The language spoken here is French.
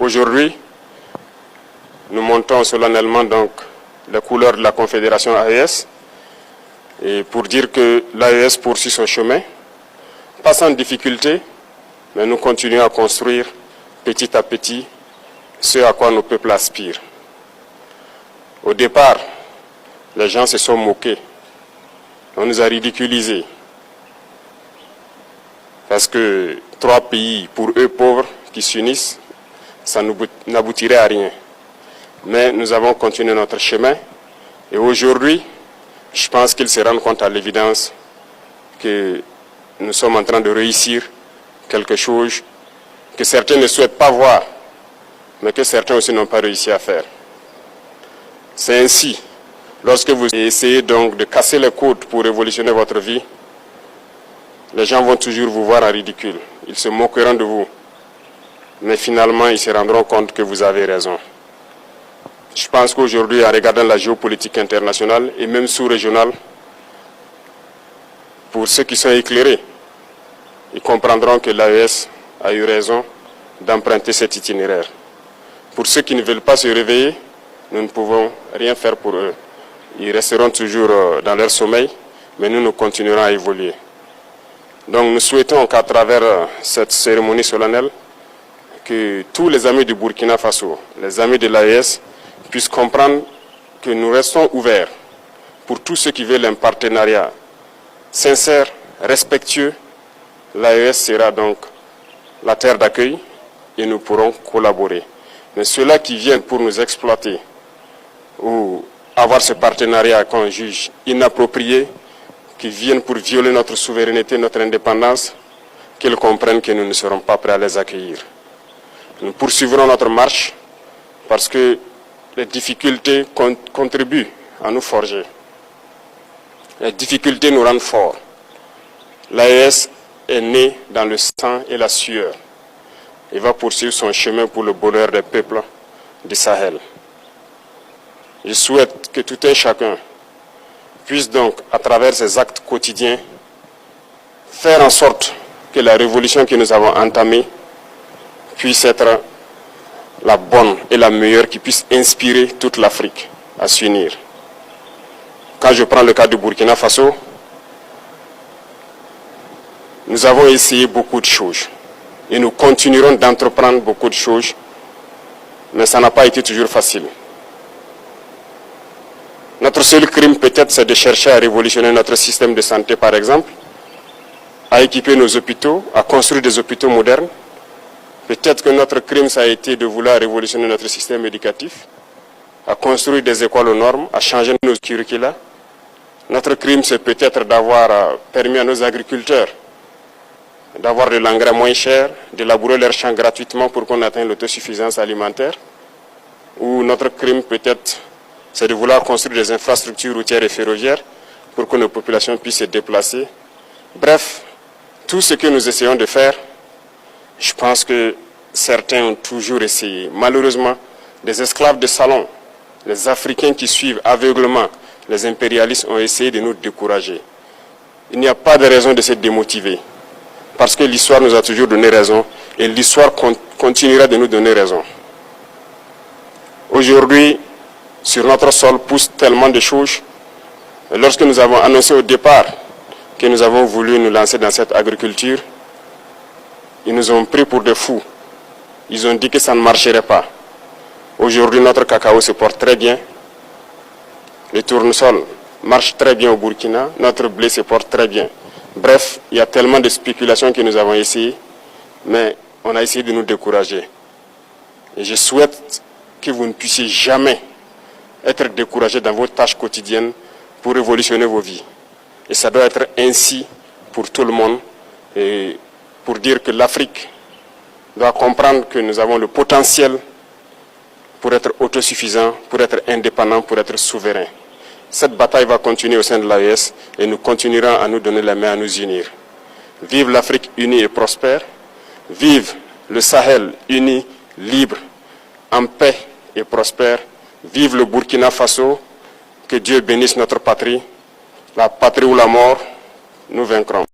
Aujourd'hui, nous montons solennellement donc les couleurs de la Confédération AES et pour dire que l'AES poursuit son chemin, pas sans difficulté, mais nous continuons à construire petit à petit ce à quoi nos peuples aspirent. Au départ, les gens se sont moqués, on nous a ridiculisés, parce que 3 pays, pour eux pauvres, qui s'unissent, ça n'aboutirait à rien. Mais nous avons continué notre chemin et aujourd'hui, je pense qu'ils se rendent compte à l'évidence que nous sommes en train de réussir quelque chose que certains ne souhaitent pas voir, mais que certains aussi n'ont pas réussi à faire. C'est ainsi, lorsque vous essayez donc de casser les codes pour révolutionner votre vie, les gens vont toujours vous voir en ridicule. Ils se moqueront de vous. Mais finalement, ils se rendront compte que vous avez raison. Je pense qu'aujourd'hui, en regardant la géopolitique internationale et même sous-régionale, pour ceux qui sont éclairés, ils comprendront que l'AES a eu raison d'emprunter cet itinéraire. Pour ceux qui ne veulent pas se réveiller, nous ne pouvons rien faire pour eux. Ils resteront toujours dans leur sommeil, mais nous continuerons à évoluer. Donc nous souhaitons qu'à travers cette cérémonie solennelle, que tous les amis du Burkina Faso, les amis de l'AES, puissent comprendre que nous restons ouverts pour tous ceux qui veulent un partenariat sincère, respectueux. L'AES sera donc la terre d'accueil et nous pourrons collaborer. Mais ceux-là qui viennent pour nous exploiter ou avoir ce partenariat qu'on juge inapproprié, qui viennent pour violer notre souveraineté, notre indépendance, qu'ils comprennent que nous ne serons pas prêts à les accueillir. Nous poursuivrons notre marche parce que les difficultés contribuent à nous forger. Les difficultés nous rendent forts. L'AES est né dans le sang et la sueur. Il va poursuivre son chemin pour le bonheur des peuples du Sahel. Je souhaite que tout un chacun puisse donc, à travers ses actes quotidiens, faire en sorte que la révolution que nous avons entamée puisse être la bonne et la meilleure, qui puisse inspirer toute l'Afrique à s'unir. Quand je prends le cas du Burkina Faso, nous avons essayé beaucoup de choses et nous continuerons d'entreprendre beaucoup de choses, mais ça n'a pas été toujours facile. Notre seul crime peut-être, c'est de chercher à révolutionner notre système de santé, par exemple, à équiper nos hôpitaux, à construire des hôpitaux modernes. Peut-être que notre crime, ça a été de vouloir révolutionner notre système éducatif, à construire des écoles aux normes, à changer nos curricula. Notre crime, c'est peut-être d'avoir permis à nos agriculteurs d'avoir de l'engrais moins cher, de labourer leurs champs gratuitement pour qu'on atteigne l'autosuffisance alimentaire. Ou notre crime, peut-être, c'est de vouloir construire des infrastructures routières et ferroviaires pour que nos populations puissent se déplacer. Bref, tout ce que nous essayons de faire, je pense que certains ont toujours essayé. Malheureusement, des esclaves de salon, les Africains qui suivent aveuglement les impérialistes ont essayé de nous décourager. Il n'y a pas de raison de se démotiver, parce que l'histoire nous a toujours donné raison et l'histoire continuera de nous donner raison. Aujourd'hui, sur notre sol poussent tellement de choses. Et lorsque nous avons annoncé au départ que nous avons voulu nous lancer dans cette agriculture, ils nous ont pris pour des fous. Ils ont dit que ça ne marcherait pas. Aujourd'hui, notre cacao se porte très bien. Le tournesol marche très bien au Burkina. Notre blé se porte très bien. Bref, il y a tellement de spéculations que nous avons essayé, mais on a essayé de nous décourager. Et je souhaite que vous ne puissiez jamais être découragés dans vos tâches quotidiennes pour révolutionner vos vies. Et ça doit être ainsi pour tout le monde. Et pour dire que l'Afrique doit comprendre que nous avons le potentiel pour être autosuffisant, pour être indépendant, pour être souverain. Cette bataille va continuer au sein de l'AES et nous continuerons à nous donner la main, à nous unir. Vive l'Afrique unie et prospère. Vive le Sahel uni, libre, en paix et prospère. Vive le Burkina Faso. Que Dieu bénisse notre patrie. La patrie ou la mort, nous vaincrons.